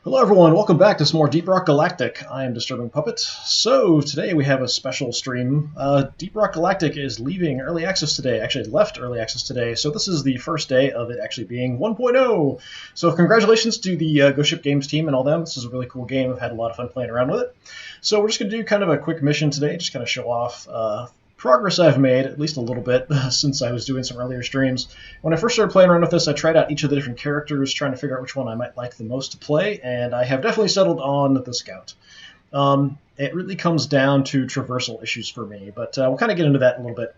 Hello everyone, welcome back to some more Deep Rock Galactic. I am DisturbingPuppet. So today we have a special stream. Deep Rock Galactic is leaving early access today, actually left early access today, so this is the first day of it actually being 1.0. So congratulations to the Ghost Ship Games team and all them. This is a really cool game. I've had a lot of fun playing around with it. So we're just going to do kind of a quick mission today, just kind of show off progress I've made, at least a little bit, since I was doing some earlier streams. When I first started playing around with this, I tried out each of the different characters, trying to figure out which one I might like the most to play, and I have definitely settled on the Scout. It really comes down to traversal issues for me, but we'll kind of get into that in a little bit.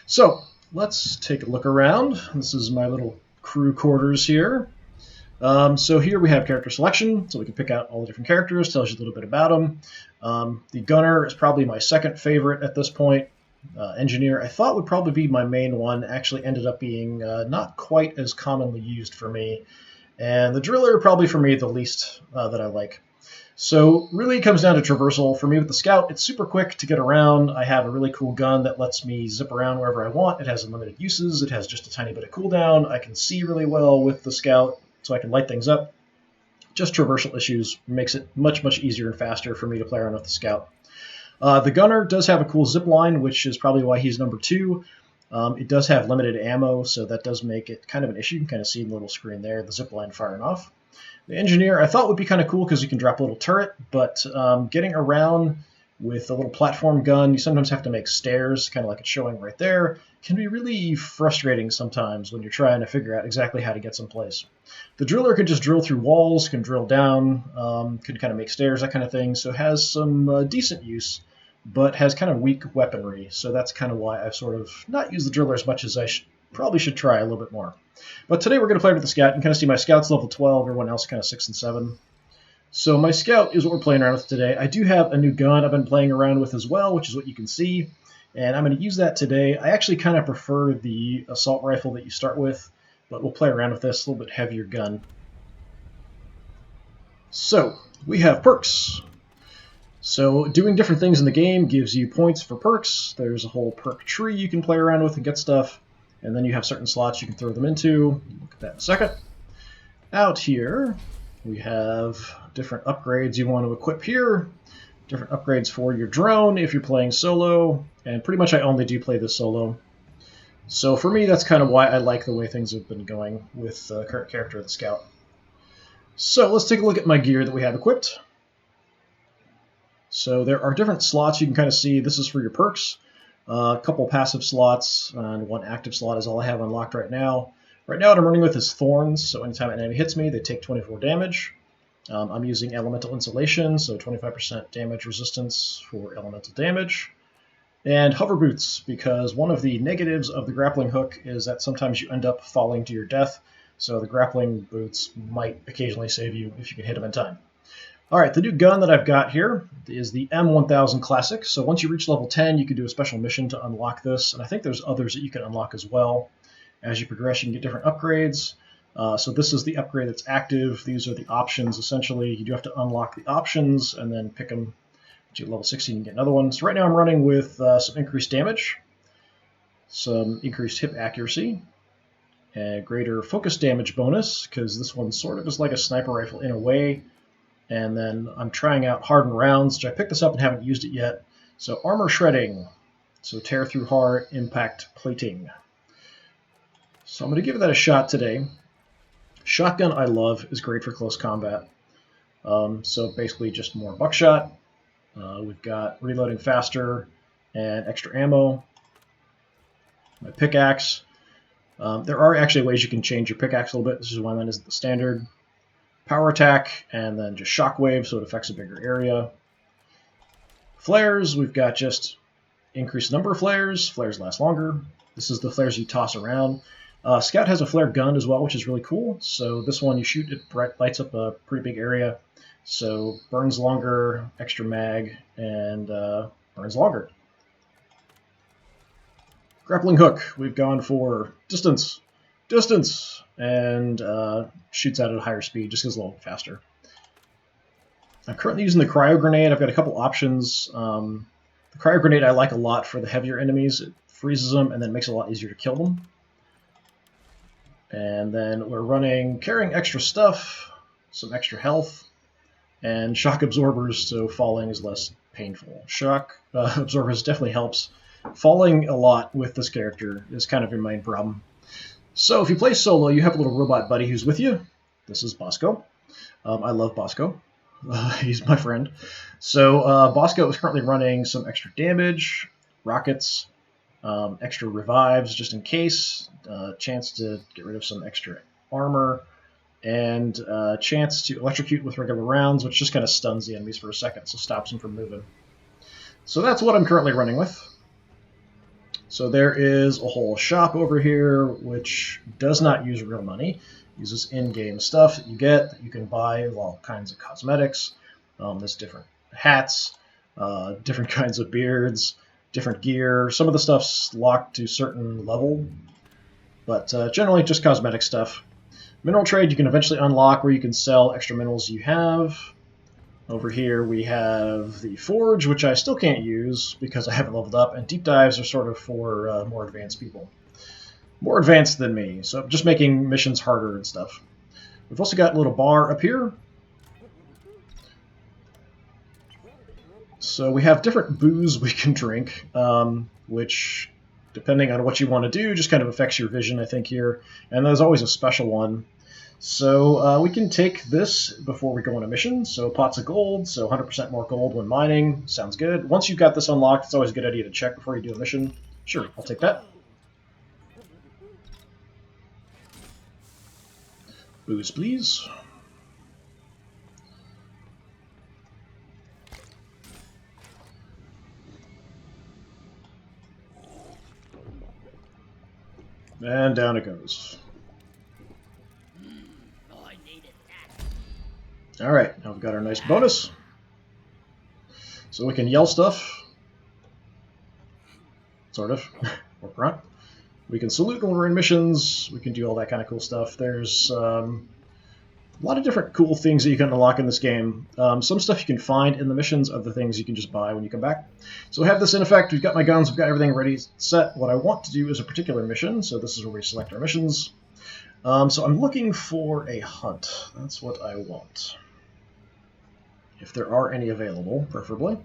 So, let's take a look around. This is my little crew quarters here. So here we have character selection, so we can pick out all the different characters, tells you a little bit about them. The Gunner is probably my second favorite at this point. Engineer, I thought would probably be my main one, actually ended up being not quite as commonly used for me. And the Driller, probably for me, the least that I like. So really it comes down to traversal. For me with the Scout, it's super quick to get around. I have a really cool gun that lets me zip around wherever I want. It has unlimited uses. It has just a tiny bit of cooldown. I can see really well with the Scout, so I can light things up. Just traversal issues makes it much, much easier and faster for me to play around with the Scout. The Gunner does have a cool zip line, which is probably why he's number 2. It does have limited ammo, so that does make it kind of an issue. You can kind of see the little screen there, the zip line firing off. The Engineer I thought would be kind of cool because you can drop a little turret, but getting around with a little platform gun, you sometimes have to make stairs, kind of like it's showing right there, can be really frustrating sometimes when you're trying to figure out exactly how to get someplace. The Driller could just drill through walls, can drill down, could kind of make stairs, that kind of thing, so has some decent use, but has kind of weak weaponry, so that's kind of why I've sort of not used the Driller as much as I probably should try a little bit more. But today we're going to play with the Scout. You can kind of see my Scout's level 12, everyone else kind of 6 and 7. So my Scout is what we're playing around with today. I do have a new gun I've been playing around with as well, which is what you can see, and I'm going to use that today. I actually kind of prefer the assault rifle that you start with, but we'll play around with this, a little bit heavier gun. So, we have perks. So, doing different things in the game gives you points for perks. There's a whole perk tree you can play around with and get stuff, and then you have certain slots you can throw them into. Look at that in a second. Out here, we have different upgrades you want to equip here, different upgrades for your drone if you're playing solo, and pretty much I only do play this solo. So for me, that's kind of why I like the way things have been going with the current character of the Scout. So let's take a look at my gear that we have equipped. So there are different slots you can kind of see. This is for your perks. A couple passive slots and one active slot is all I have unlocked right now. Right now what I'm running with is Thorns, so anytime an enemy hits me, they take 24 damage. I'm using Elemental Insulation, so 25% damage resistance for elemental damage. And Hover Boots, because one of the negatives of the grappling hook is that sometimes you end up falling to your death, so the grappling boots might occasionally save you if you can hit them in time. Alright, the new gun that I've got here is the M1000 Classic, so once you reach level 10 you can do a special mission to unlock this, and I think there's others that you can unlock as well. As you progress you can get different upgrades. So this is the upgrade that's active. These are the options, essentially. You do have to unlock the options and then pick them. At level 16 you get another one. So right now I'm running with some increased damage, some increased hip accuracy, a greater focus damage bonus, because this one sort of is like a sniper rifle in a way. And then I'm trying out hardened rounds, which I picked this up and haven't used it yet. So armor shredding, so tear through hard impact plating. So I'm going to give that a shot today. Shotgun I love, is great for close combat. So basically just more buckshot. We've got reloading faster and extra ammo. My pickaxe. There are actually ways you can change your pickaxe a little bit. This is why mine isn't the standard. Power attack, and then just shockwave, so it affects a bigger area. Flares, we've got just increased number of flares. Flares last longer. This is the flares you toss around. Scout has a flare gun as well, which is really cool. So this one you shoot, it lights up a pretty big area. So burns longer, extra mag, and burns longer. Grappling hook, we've gone for distance, and shoots out at a higher speed, just goes a little bit faster. I'm currently using the cryo grenade. I've got a couple options. The cryo grenade I like a lot for the heavier enemies. It freezes them and then makes it a lot easier to kill them. And then we're running carrying extra stuff, some extra health, and shock absorbers, so falling is less painful. Shock absorbers definitely helps. Falling a lot with this character is kind of your main problem. So if you play solo, you have a little robot buddy who's with you. This is Bosco. I love Bosco. He's my friend. So Bosco is currently running some extra damage, rockets, extra revives just in case, chance to get rid of some extra armor, and chance to electrocute with regular rounds, which just kind of stuns the enemies for a second, so stops them from moving. So that's what I'm currently running with. So there is a whole shop over here, which does not use real money. It uses in-game stuff that you get that you can buy all kinds of cosmetics. There's different hats, different kinds of beards, different gear. Some of the stuff's locked to a certain level, but generally just cosmetic stuff. Mineral trade you can eventually unlock where you can sell extra minerals you have. Over here we have the forge, which I still can't use because I haven't leveled up, and deep dives are sort of for more advanced people. More advanced than me, so just making missions harder and stuff. We've also got a little bar up here. So we have different booze we can drink, which, depending on what you want to do, just kind of affects your vision, I think, here. And there's always a special one. So we can take this before we go on a mission. So pots of gold, so 100% more gold when mining. Sounds good. Once you've got this unlocked, it's always a good idea to check before you do a mission. Sure, I'll take that. Booze, please. And down it goes. Alright, now we've got our nice bonus. So we can yell stuff. Sort of. Or grunt. We can salute when we're in missions. We can do all that kind of cool stuff. There's a lot of different cool things that you can unlock in this game. Some stuff you can find in the missions, other things you can just buy when you come back. So we have this in effect. We've got my guns. We've got everything ready set. What I want to do is a particular mission. So this is where we select our missions. So I'm looking for a hunt. That's what I want. If there are any available, preferably.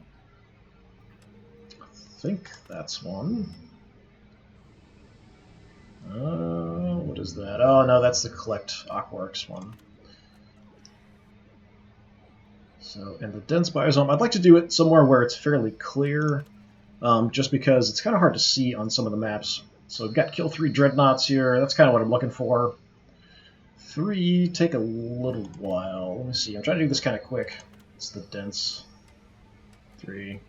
I think that's one. What is that? Oh, no, that's the Collect Aquarks one. So, in the dense biome, I'd like to do it somewhere where it's fairly clear, just because it's kind of hard to see on some of the maps. So we've got kill 3 dreadnoughts here. That's kind of what I'm looking for. 3 take a little while. Let me see. I'm trying to do this kind of quick. It's the dense 3.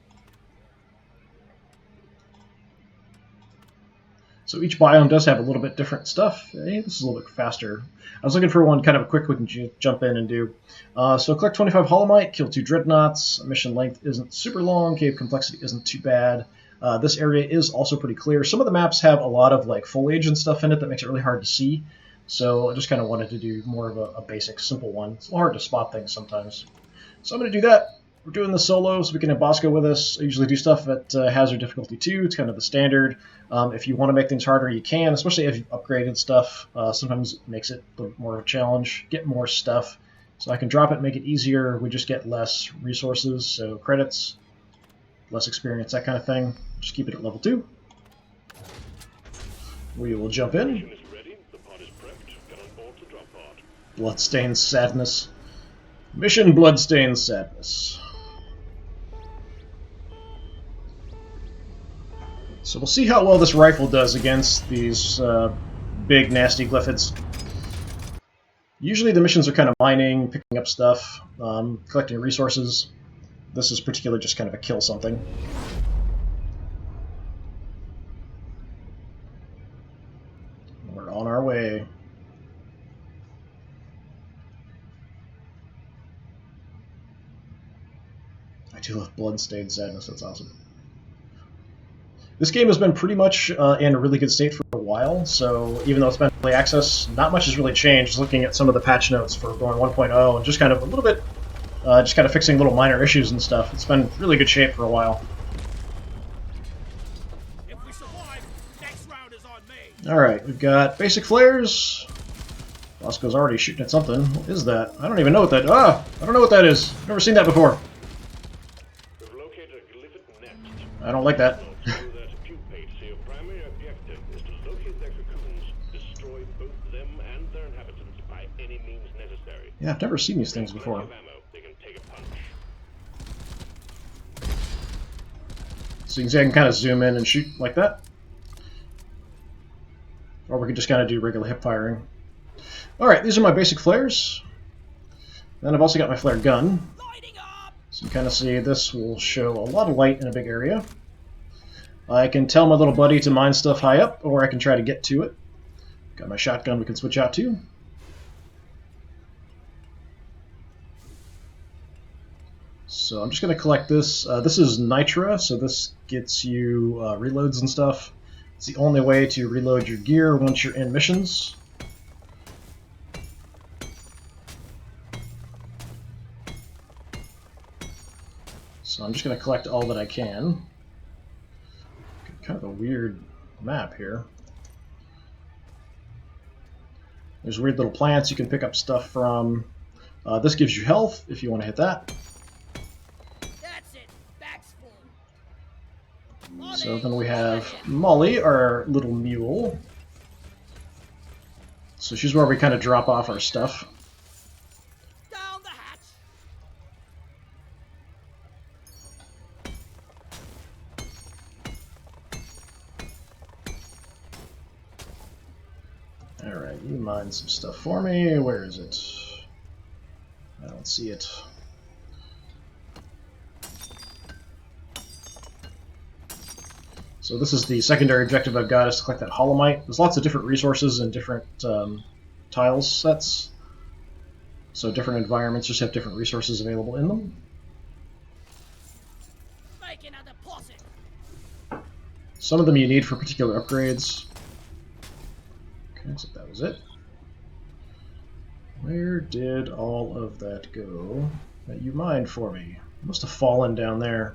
So each biome does have a little bit different stuff. Hey, this is a little bit faster. I was looking for one kind of a quick we can jump in and do. So collect 25 holomite, kill 2 dreadnoughts. Mission length isn't super long. Cave complexity isn't too bad. This area is also pretty clear. Some of the maps have a lot of like foliage and stuff in it that makes it really hard to see. So I just kind of wanted to do more of a basic, simple one. It's a little hard to spot things sometimes. So I'm going to do that. We're doing the solo, so we can have Bosco with us. I usually do stuff at hazard difficulty 2. It's kind of the standard. If you want to make things harder, you can, especially if you've upgraded stuff. Sometimes it makes it a little more of a challenge. Get more stuff. So I can drop it, make it easier. We just get less resources, so credits, less experience, that kind of thing. Just keep it at level 2. We will jump in. Bloodstained Sadness. Mission Bloodstained Sadness. So we'll see how well this rifle does against these big, nasty glyphids. Usually the missions are kind of mining, picking up stuff, collecting resources. This is particularly just kind of a kill something. We're on our way. I do love Bloodstained Sadness, that's awesome. This game has been pretty much in a really good state for a while, so even though it's been early access, not much has really changed. Looking at some of the patch notes for going 1.0 and just kind of a little bit, just kind of fixing little minor issues and stuff. It's been really good shape for a while. If we survive, next round is on me. Alright, we've got basic flares, Bosco's already shooting at something. What is that? I don't even know what that... Ah! I don't know what that is. Never seen that before. I don't like that. Yeah, I've never seen these things before. So you can see I can kind of zoom in and shoot like that. Or we can just kind of do regular hip firing. Alright, these are my basic flares. Then I've also got my flare gun. So you can kind of see this will show a lot of light in a big area. I can tell my little buddy to mine stuff high up, or I can try to get to it. Got my shotgun we can switch out to. So I'm just going to collect this. This is Nitra, so this gets you reloads and stuff. It's the only way to reload your gear once you're in missions. So I'm just going to collect all that I can. Kind of a weird map here. There's weird little plants you can pick up stuff from. This gives you health if you want to hit that. That's it. Back's full. So then we have Molly, our little mule. So she's where we kind of drop off our stuff. Down the hatch. Alright, you mine some stuff for me. Where is it? I don't see it. So this is the secondary objective I've got, is to collect that holomite. There's lots of different resources and different tiles sets. So different environments just have different resources available in them. Making a deposit. Some of them you need for particular upgrades. Okay, so that was it. Where did all of that go that you mined for me? It must have fallen down there.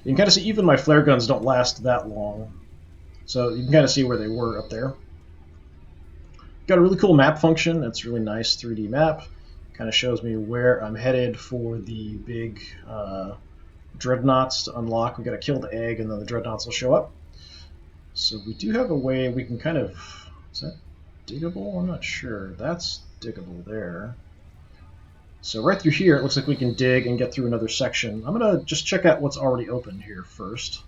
You can kind of see even my flare guns don't last that long. So you can kind of see where they were up there. Got a really cool map function. That's really nice 3D map. Kind of shows me where I'm headed for the big dreadnoughts to unlock. We got to kill the egg and then the dreadnoughts will show up. So we do have a way we can kind of... Is that diggable? I'm not sure. That's diggable there. So right through here, it looks like we can dig and get through another section. I'm going to just check out what's already open here first.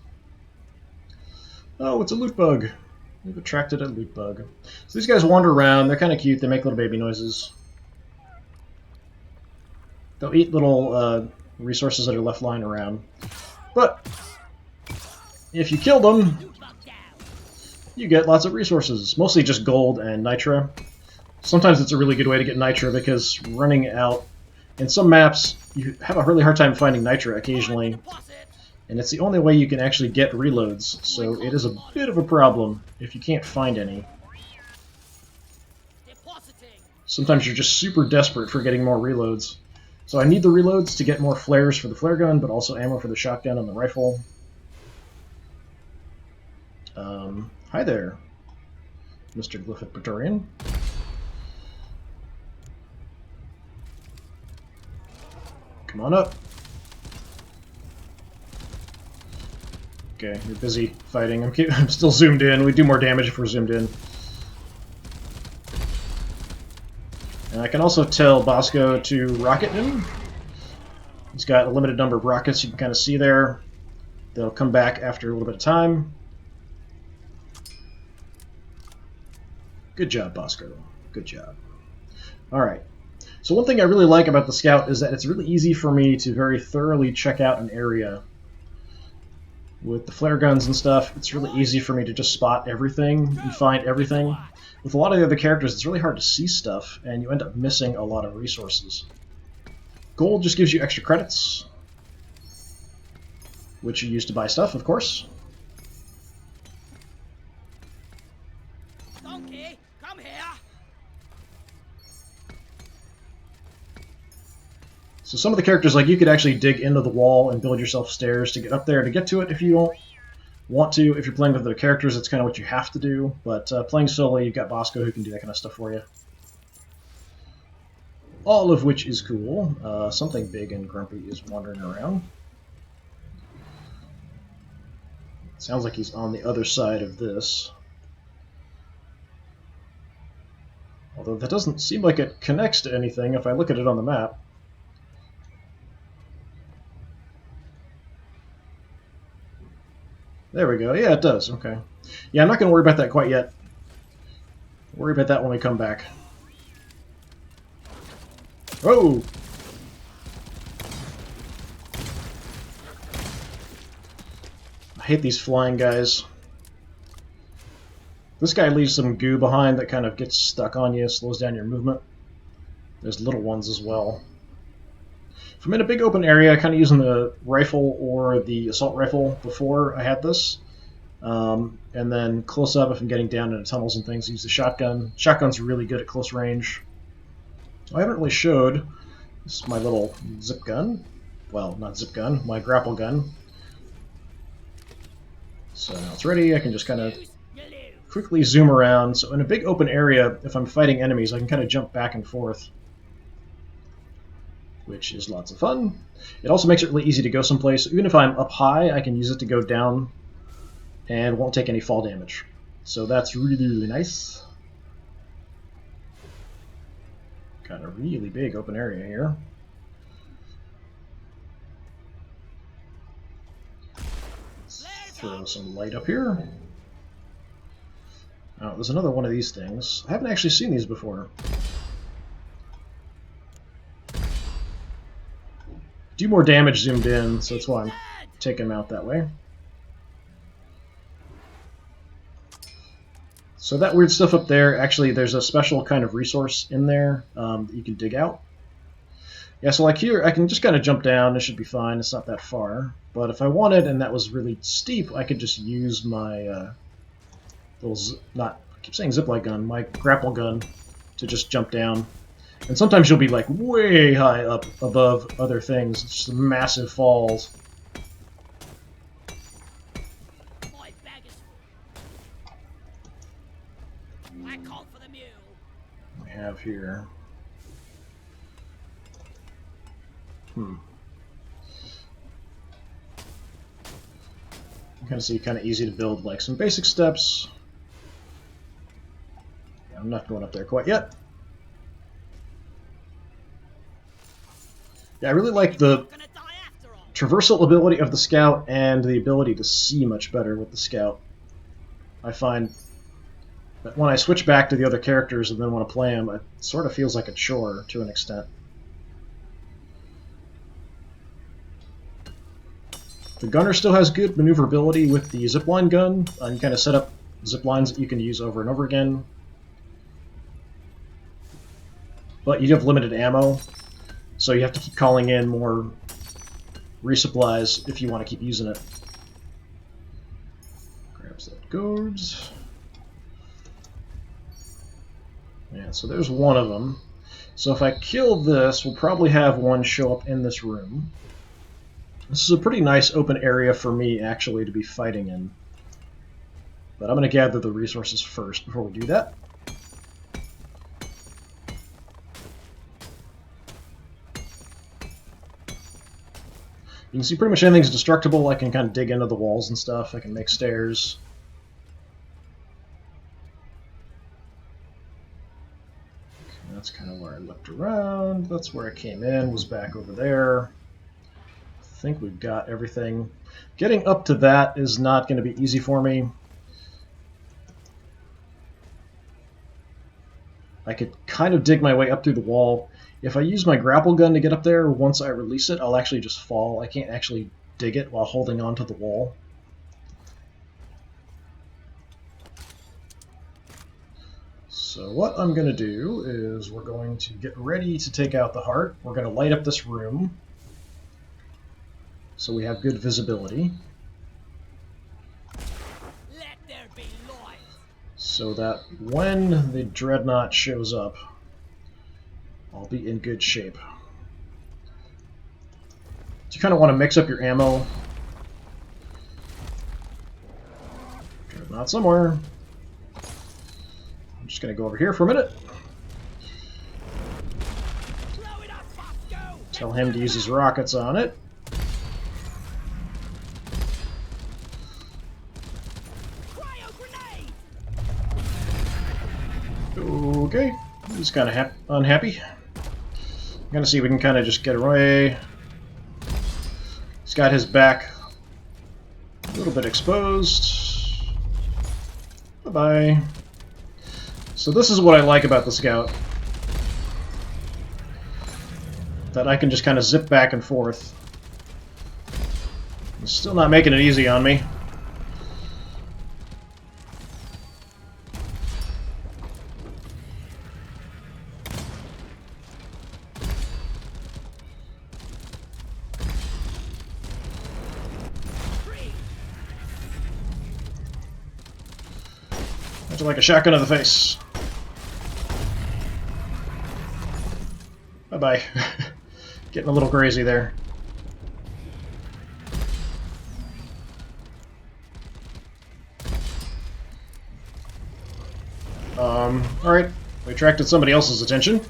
Oh, it's a loot bug. We've attracted a loot bug. So these guys wander around. They're kind of cute. They make little baby noises. They'll eat little resources that are left lying around. But if you kill them, you get lots of resources. Mostly just gold and nitra. Sometimes it's a really good way to get nitra because running out... In some maps, you have a really hard time finding nitra occasionally, and it's the only way you can actually get reloads, so it is a bit of a problem if you can't find any. Sometimes you're just super desperate for getting more reloads. So I need the reloads to get more flares for the flare gun, but also ammo for the shotgun and the rifle. Hi there, Mr. Glyphic Praetorian. Come on up. Okay, you're busy fighting. I'm still zoomed in. We do more damage if we're zoomed in. And I can also tell Bosco to rocket him. He's got a limited number of rockets you can kind of see there. They'll come back after a little bit of time. Good job, Bosco. Good job. Alright. So one thing I really like about the Scout is that it's really easy for me to very thoroughly check out an area. With the flare guns and stuff, it's really easy for me to just spot everything and find everything. With a lot of the other characters, it's really hard to see stuff, and you end up missing a lot of resources. Gold just gives you extra credits, which you use to buy stuff, of course. Donkey, come here. So some of the characters, like, you could actually dig into the wall and build yourself stairs to get up there to get to it if you don't want to. If you're playing with other characters, it's kind of what you have to do. But playing solo, you've got Bosco who can do that kind of stuff for you. All of which is cool. Something big and grumpy is wandering around. Sounds like he's on the other side of this. Although that doesn't seem like it connects to anything if I look at it on the map. There we go. Yeah, it does. Okay. Yeah, I'm not going to worry about that quite yet. Worry about that when we come back. Oh! I hate these flying guys. This guy leaves some goo behind that kind of gets stuck on you, slows down your movement. There's little ones as well. If I'm in a big open area, kind of using the rifle or the assault rifle before I had this. And then close up, if I'm getting down into tunnels and things, use the shotgun. Shotgun's really good at close range. I haven't really showed. This is my little zip gun. Well, not zip gun, my grapple gun. So now it's ready. I can just kind of quickly zoom around. So in a big open area, if I'm fighting enemies, I can kind of jump back and forth, which is lots of fun. It also makes it really easy to go someplace. Even if I'm up high, I can use it to go down and won't take any fall damage. So that's really, really nice. Got a really big open area here. Let's throw some light up here. Oh, there's another one of these things. I haven't actually seen these before. Do more damage zoomed in, so that's why I'm taking them out that way. So that weird stuff up there, actually there's a special kind of resource in there that you can dig out. Yeah, so like here, I can just kind of jump down, it should be fine, it's not that far. But if I wanted, and that was really steep, I could just use my I keep saying zipline gun, my grapple gun, to just jump down. And sometimes you'll be like way high up above other things, it's just massive falls. We have here. You kind of see, kind of easy to build like some basic steps. I'm not going up there quite yet. Yeah, I really like the traversal ability of the Scout and the ability to see much better with the Scout. I find that when I switch back to the other characters and then want to play them, it sort of feels like a chore to an extent. The gunner still has good maneuverability with the zipline gun. You kind of set up ziplines that you can use over and over again. But you have limited ammo, so you have to keep calling in more resupplies if you want to keep using it. Grabs that gourds. Yeah, so there's one of them. So if I kill this, we'll probably have one show up in this room. This is a pretty nice open area for me, actually, to be fighting in. But I'm going to gather the resources first before we do that. You can see pretty much anything's destructible. I can kind of dig into the walls and stuff. I can make stairs. Okay, that's kind of where I looked around. That's where I came in, was back over there. I think we've got everything. Getting up to that is not going to be easy for me. I could kind of dig my way up through the wall. If I use my grapple gun to get up there, once I release it, I'll actually just fall. I can't actually dig it while holding on to the wall. So what I'm going to do is we're going to get ready to take out the heart. We're going to light up this room so we have good visibility. Let there be light. So that when the dreadnought shows up, I'll be in good shape. So you kind of want to mix up your ammo. not somewhere. I'm just going to go over here for a minute. Blow it up, Bosco! Tell him to use his rockets on it. Cryo grenade! Okay, he's kind of unhappy. I'm gonna see if we can kind of just get away. He's got his back a little bit exposed. Bye-bye. So this is what I like about the Scout. That I can just kind of zip back and forth. He's still not making it easy on me. That's like a shotgun to the face. Bye-bye. Getting a little crazy there. Alright. We attracted somebody else's attention.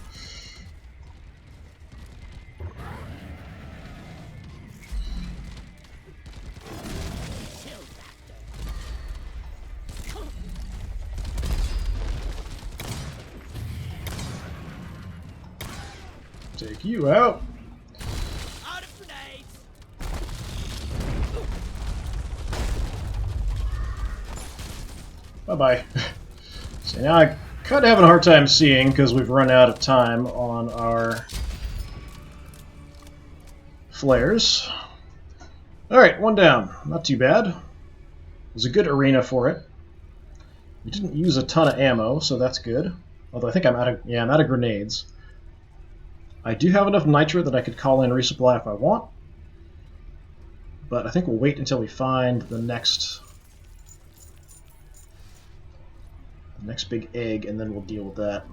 Take you out. Out of grenades! Bye-bye. So now I kind of having a hard time seeing because we've run out of time on our flares. Alright, one down. Not too bad. It was a good arena for it. We didn't use a ton of ammo, so that's good. Although I think I'm out of grenades. I do have enough nitra that I could call in resupply if I want. But I think we'll wait until we find the next big egg, and then we'll deal with that.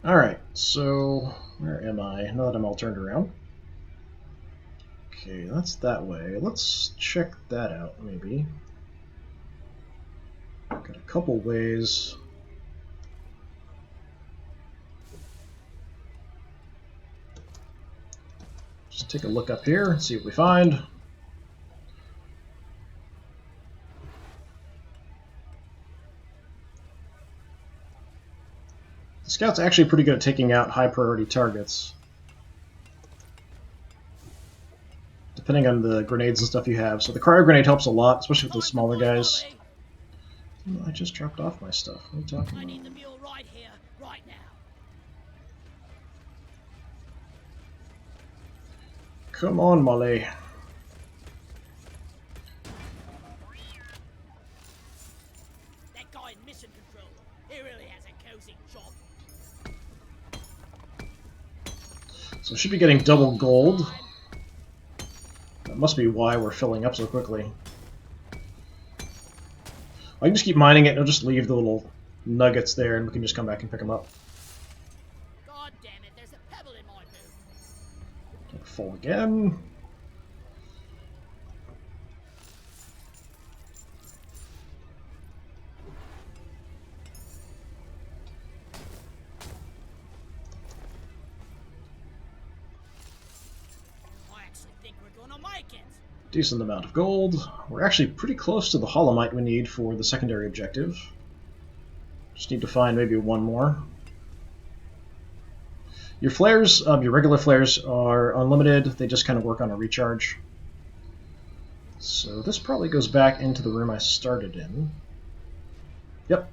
Alright, so where am I? Now that I'm all turned around. Okay, that's that way. Let's check that out, maybe. Got a couple ways. Just take a look up here, see what we find. The Scout's actually pretty good at taking out high priority targets. Depending on the grenades and stuff you have. So the cryo grenade helps a lot, especially with the smaller guys. Oh, I just dropped off my stuff. What are you talking I about? need the mule right here, right now. Come on, Molly. That guy in mission control, he really has a cozy job. So should be getting double gold. That must be why we're filling up so quickly. I can just keep mining it, and it'll just leave the little nuggets there, and we can just come back and pick them up. God damn it, there's a pebble in my boot. Get full again. I actually think we're gonna make it. Decent amount of gold. We're actually pretty close to the holomite we need for the secondary objective. Just need to find maybe one more. Your flares, your regular flares, are unlimited. They just kind of work on a recharge. So this probably goes back into the room I started in. Yep.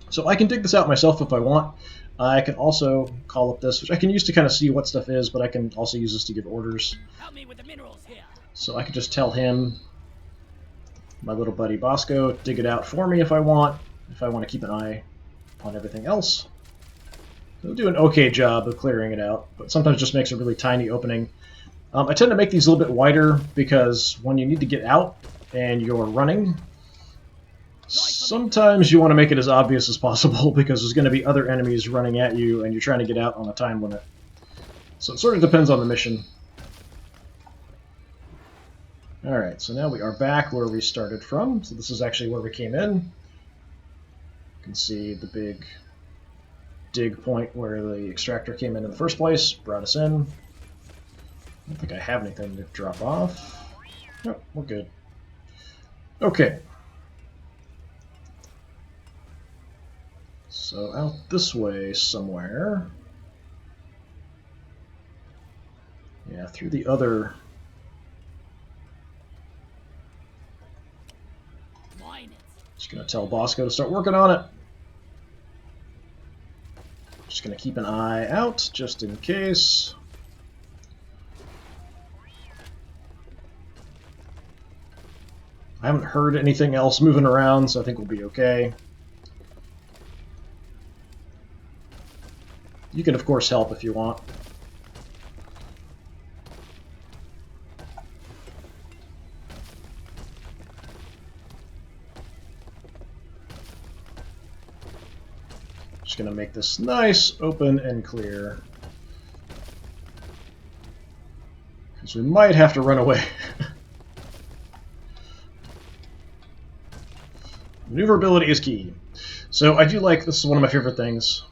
So I can dig this out myself if I want. I can also call up this, which I can use to kind of see what stuff is, but I can also use this to give orders. Help me with the minerals here. So I could just tell him, my little buddy Bosco, dig it out for me if I want to keep an eye on everything else. He'll do an okay job of clearing it out, but sometimes just makes a really tiny opening. I tend to make these a little bit wider because when you need to get out and you're running, sometimes you want to make it as obvious as possible because there's going to be other enemies running at you and you're trying to get out on a time limit. So it sort of depends on the mission. Alright, so now we are back where we started from. So this is actually where we came in. You can see the big dig point where the extractor came in the first place, brought us in. I don't think I have anything to drop off. Nope, we're good. Okay. So out this way somewhere. Yeah, through the other... Just gonna tell Bosco to start working on it. Just gonna keep an eye out, just in case. I haven't heard anything else moving around, so I think we'll be okay. You can, of course, help if you want. Just gonna make this nice, open, and clear. Because we might have to run away. Maneuverability is key. So I do like, this is one of my favorite things.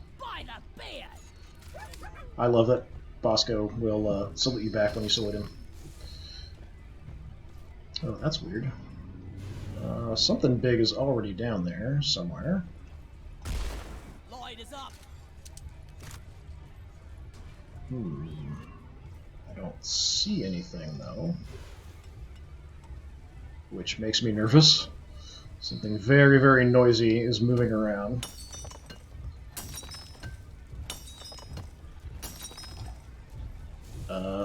I love that Bosco will salute you back when you salute him. Oh, that's weird. Something big is already down there somewhere. Light is up. I don't see anything, though. Which makes me nervous. Something very, very noisy is moving around.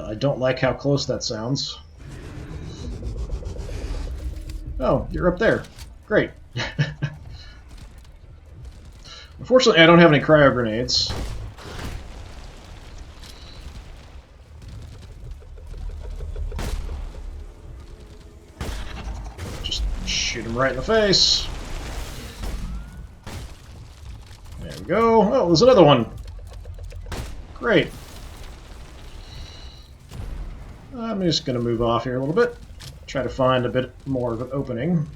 I don't like how close that sounds. Oh, you're up there. Great. Unfortunately, I don't have any cryo grenades. Just shoot him right in the face. There we go. Oh, there's another one. Great. I'm just going to move off here a little bit. Try to find a bit more of an opening.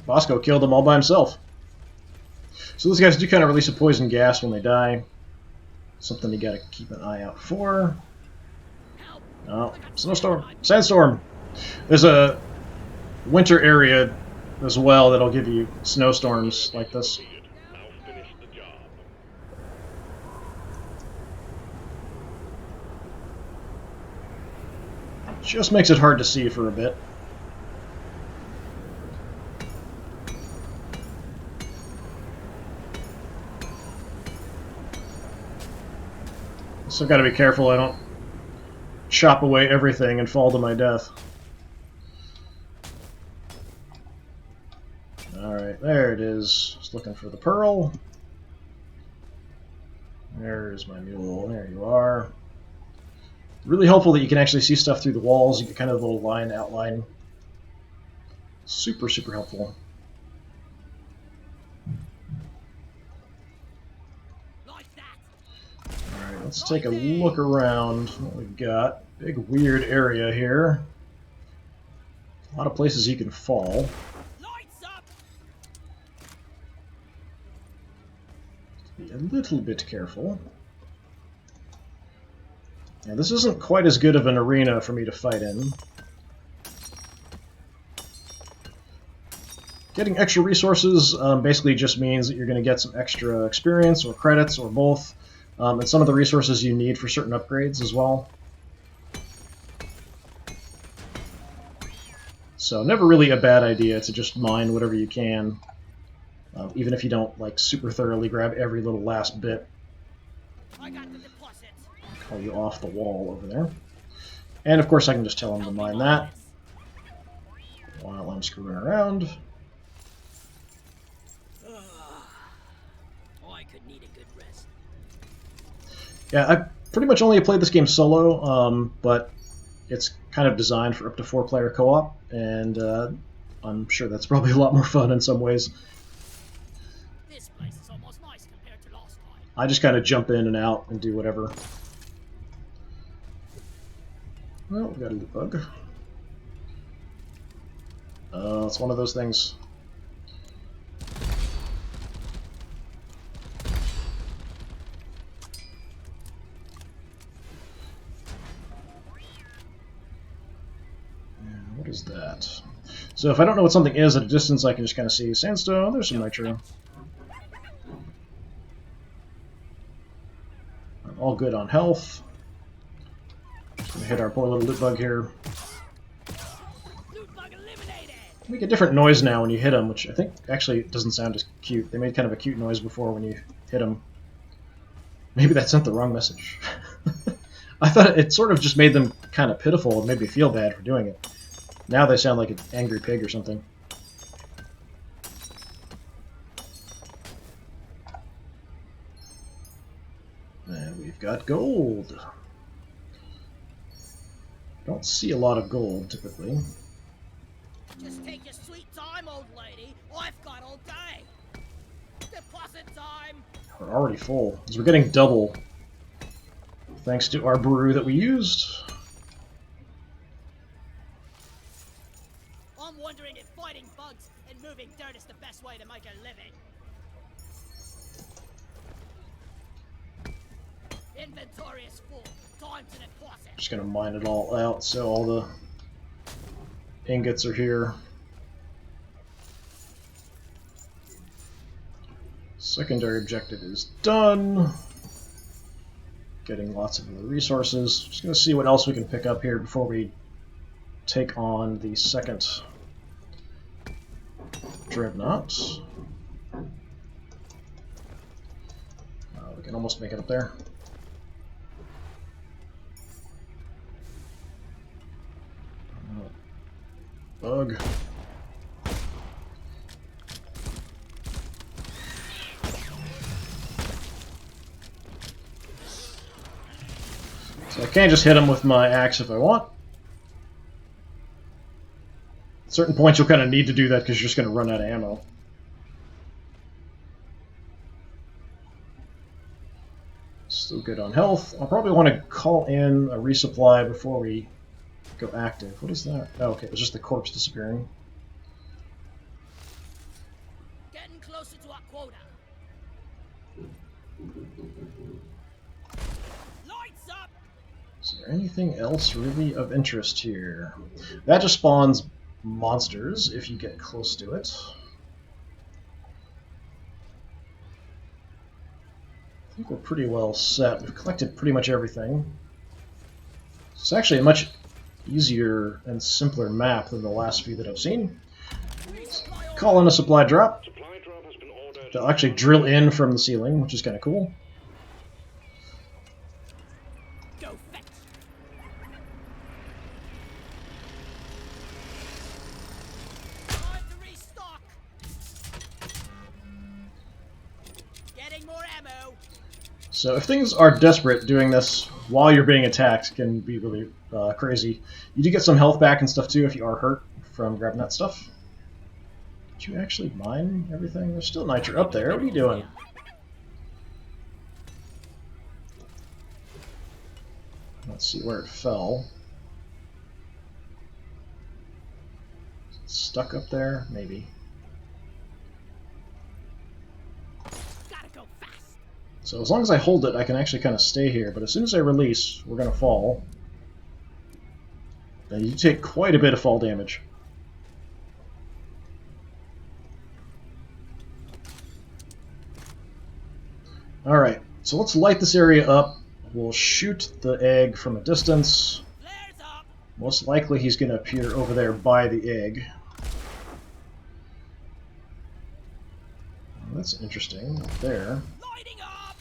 Bosco killed them all by himself. So those guys do kind of release a poison gas when they die. Something you gotta keep an eye out for. Oh, snowstorm. Sandstorm! There's a winter area as well that'll give you snowstorms like this. Just makes it hard to see for a bit. So I've got to be careful I don't chop away everything and fall to my death. Alright, there it is. Just looking for the pearl. There's my mule. There you are. Really helpful that you can actually see stuff through the walls. You get kind of a little line outline. Super, super helpful. Alright, let's take a look around what we've got. Big weird area here. A lot of places you can fall. Be a little bit careful. Now, this isn't quite as good of an arena for me to fight in. Getting extra resources basically just means that you're going to get some extra experience or credits or both, and some of the resources you need for certain upgrades as well. So never really a bad idea to just mine whatever you can, even if you don't like super thoroughly grab every little last bit. I got the deposit. Call you off the wall over there. And of course I can just tell him to mine that while I'm screwing around. I could need a good rest. Yeah, I pretty much only played this game solo, but it's kind of designed for up to 4-player co-op, and I'm sure that's probably a lot more fun in some ways. This place is almost nice compared to last time. I just kind of jump in and out and do whatever. Well, we got a loot bug. It's one of those things. What is that? So if I don't know what something is at a distance, I can just kind of see sandstone. There's some nitro. I'm all good on health. Just gonna hit our poor little loot bug here. Make a different noise now when you hit them, which I think actually doesn't sound as cute. They made kind of a cute noise before when you hit them. Maybe that sent the wrong message. I thought it sort of just made them kind of pitiful and made me feel bad for doing it. Now they sound like an angry pig or something. And we've got gold. Don't see a lot of gold, typically. Just take your sweet time, old lady. I've got all day. Deposit time. We're already full, because we're getting double thanks to our brew that we used. I'm wondering if fighting bugs and moving dirt is the best way to make a living. Inventory is full. Time to deposit. Just gonna mine it all out so all the ingots are here. Secondary objective is done. Getting lots of other resources. Just gonna see what else we can pick up here before we take on the second dreadnought. We can almost make it up there. Bug. So I can't just hit him with my axe if I want. At certain points you'll kind of need to do that because you're just going to run out of ammo. Still good on health. I'll probably want to call in a resupply before we go active. What is that? Oh, okay, it was just the corpse disappearing. Getting closer to our quota. Lights up. Is there anything else really of interest here? That just spawns monsters if you get close to it. I think we're pretty well set. We've collected pretty much everything. It's actually a much easier and simpler map than the last few that I've seen. Call in a supply drop. They'll actually drill in from the ceiling, which is kind of cool. Go fetch. Time to restock. Getting more ammo. So if things are desperate, doing this while you're being attacked can be really crazy. You do get some health back and stuff too if you are hurt from grabbing that stuff. Did you actually mine everything? There's still nitro up there. What are you doing? Let's see where it fell. Stuck up there? Maybe. Gotta go fast. So as long as I hold it, I can actually kind of stay here. But as soon as I release, we're going to fall. And you take quite a bit of fall damage. Alright, so let's light this area up. We'll shoot the egg from a distance. Flares up. Most likely he's going to appear over there by the egg. Well, that's interesting. Up there. Lighting up.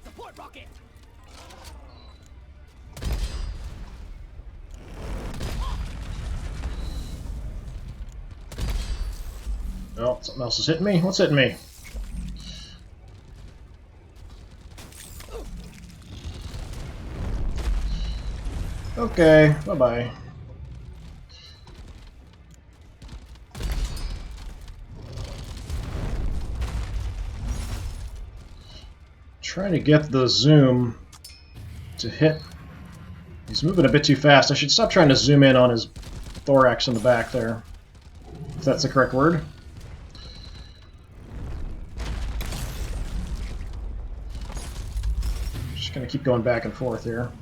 Support rocket. Oh, something else is hitting me. What's hitting me? Okay, bye-bye. Trying to get the zoom to hit. He's moving a bit too fast. I should stop trying to zoom in on his thorax in the back there, if that's the correct word. Just gonna keep going back and forth here.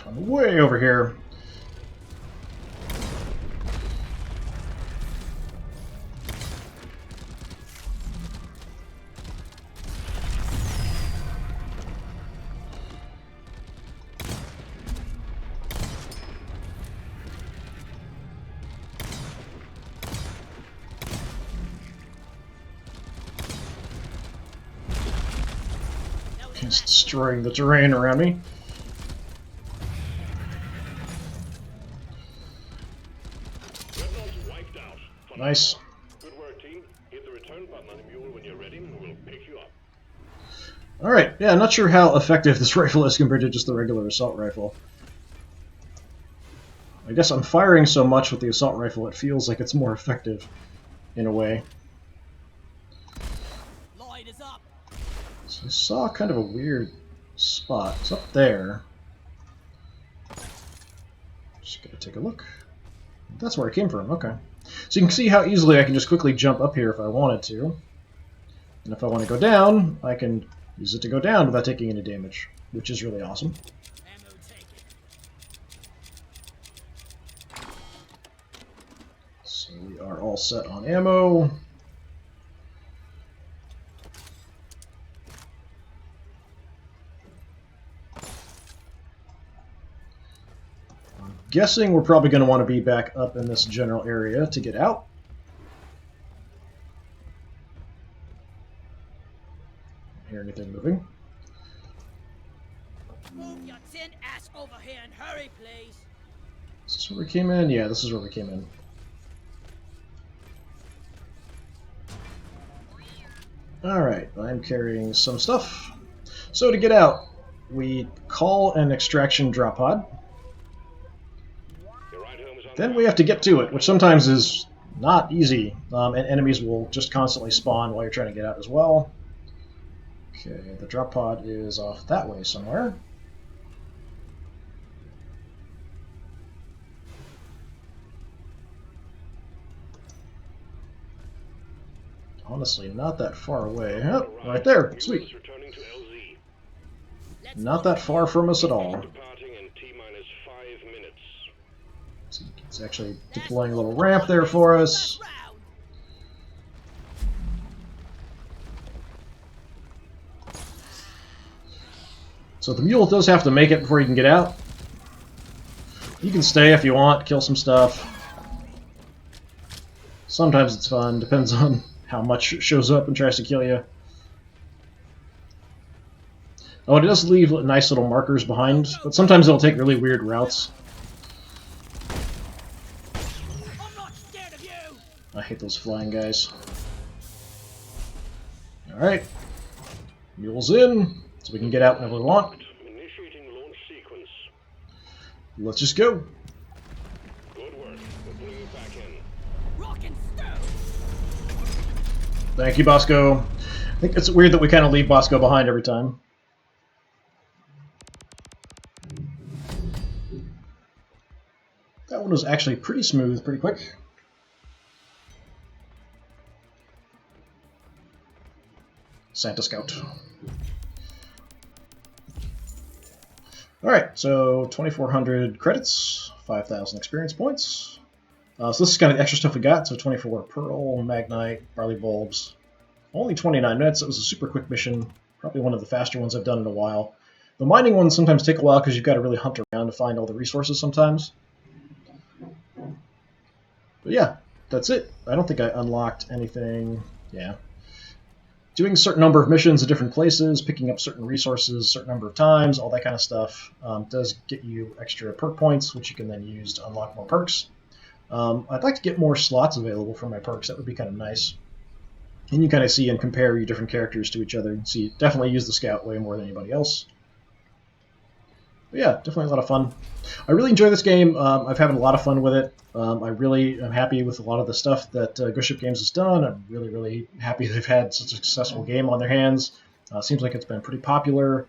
I'm way over here. He's destroying the terrain around me. Nice. Good work, team. Hit the return button on the mule when you're ready, and we'll pick you up. Alright, yeah, I'm not sure how effective this rifle is compared to just the regular assault rifle. I guess I'm firing so much with the assault rifle, it feels like it's more effective, in a way. Light is up. So I saw kind of a weird spot. It's up there. Just gotta take a look. That's where it came from, okay. So you can see how easily I can just quickly jump up here if I wanted to. And if I want to go down, I can use it to go down without taking any damage, which is really awesome. Ammo taken. So we are all set on ammo. I'm guessing we're probably going to want to be back up in this general area to get out. Don't hear anything moving. Move your tin ass over here and hurry, please. Is this where we came in? Yeah, this is where we came in. Alright, I'm carrying some stuff. So to get out, we call an extraction drop pod. Your ride home is on Then we have to get to it, which sometimes is not easy, and enemies will just constantly spawn while you're trying to get out as well. Okay, the drop pod is off that way somewhere. Honestly, not that far away. Oh, right there, Mule sweet. is returning to LZ. Let's Not that far from us at all. Departing in T-minus 5 minutes. So it's actually deploying a little ramp there for us. round. So the mule does have to make it before you can get out. You can stay if you want, kill some stuff. Sometimes it's fun, depends on how much it shows up and tries to kill you. Oh, it does leave nice little markers behind, but sometimes it'll take really weird routes. I'm not scared of you. I hate those flying guys. Alright. Mule's in, so we can get out whenever we want. Initiating launch sequence. Let's just go. Good work. We'll bring you back in. Rock and stone. Thank you, Bosco. I think it's weird that we kind of leave Bosco behind every time. That one was actually pretty smooth, pretty quick. Santa Scout. Alright, so 2,400 credits, 5,000 experience points. So this is kind of the extra stuff we got. So 24 Pearl, Magnite, Barley Bulbs. Only 29 minutes. It was a super quick mission. Probably one of the faster ones I've done in a while. The mining ones sometimes take a while because you've got to really hunt around to find all the resources sometimes. But yeah, that's it. I don't think I unlocked anything. Yeah. Doing a certain number of missions at different places, picking up certain resources a certain number of times, all that kind of stuff does get you extra perk points, which you can then use to unlock more perks. I'd like to get more slots available for my perks. That would be kind of nice. And you kind of see and compare your different characters to each other. And see, definitely use the scout way more than anybody else. But yeah, definitely a lot of fun. I really enjoy this game. I've had a lot of fun with it. I really am happy with a lot of the stuff that Ghost Ship Games has done. I'm really, really happy they've had such a successful game on their hands. Seems like it's been pretty popular.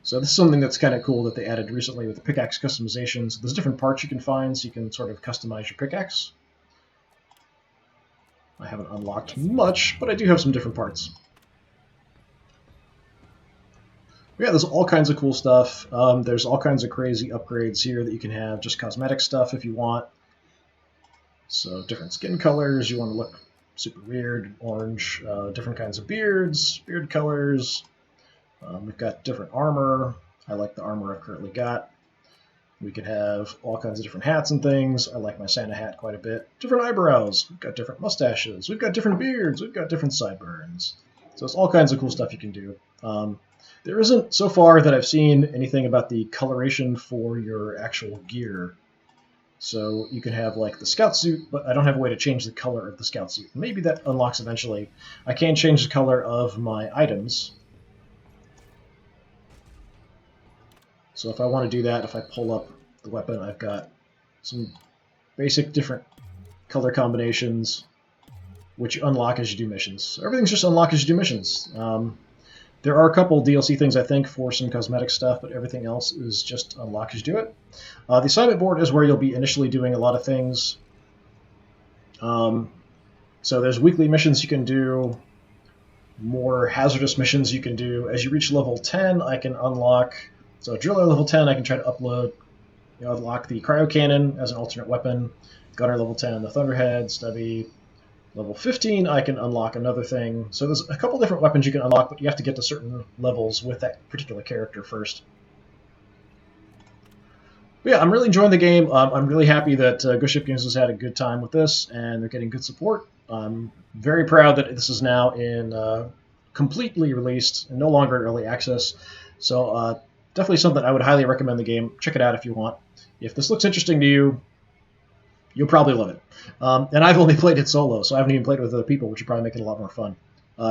So this is something that's kind of cool that they added recently with the pickaxe customizations. There's different parts you can find, so you can sort of customize your pickaxe. I haven't unlocked much, but I do have some different parts. Yeah, there's all kinds of cool stuff. There's all kinds of crazy upgrades here that you can have, just cosmetic stuff if you want. So different skin colors, you want to look super weird, orange, different kinds of beards, beard colors. We've got different armor. I like the armor I've currently got. We could have all kinds of different hats and things. I like my Santa hat quite a bit. Different eyebrows. We've got different mustaches. We've got different beards. We've got different sideburns. So it's all kinds of cool stuff you can do. There isn't, so far that I've seen, anything about the coloration for your actual gear. So you can have like the scout suit, but I don't have a way to change the color of the scout suit. Maybe that unlocks eventually. I can change the color of my items. So if I want to do that, if I pull up the weapon, I've got some basic different color combinations, which you unlock as you do missions. So everything's just unlocked as you do missions. There are a couple DLC things, I think, for some cosmetic stuff, but everything else is just unlock as you do it. The assignment board is where you'll be initially doing a lot of things. So there's weekly missions you can do, more hazardous missions you can do. As you reach level 10, I can unlock... So driller level 10, I can try to unlock the cryo cannon as an alternate weapon. Gunner level 10, the thunderhead, stubby. Level 15, I can unlock another thing. So there's a couple different weapons you can unlock, but you have to get to certain levels with that particular character first. But yeah, I'm really enjoying the game. I'm really happy that Ghost Ship Games has had a good time with this, and they're getting good support. I'm very proud that this is now in completely released and no longer in early access. So definitely something I would highly recommend the game. Check it out if you want. If this looks interesting to you, you'll probably love it. And I've only played it solo, so I haven't even played it with other people, which would probably make it a lot more fun.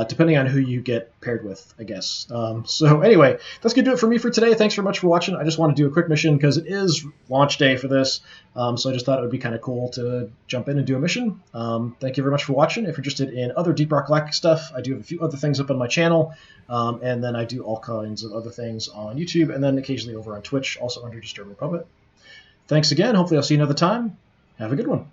Depending on who you get paired with, I guess. So anyway, that's going to do it for me for today. Thanks very much for watching. I just want to do a quick mission because it is launch day for this. So I just thought it would be kind of cool to jump in and do a mission. Thank you very much for watching. If you're interested in other Deep Rock Galactic stuff, I do have a few other things up on my channel. And then I do all kinds of other things on YouTube and then occasionally over on Twitch, also under DisturbingPuppet. Thanks again. Hopefully I'll see you another time. Have a good one.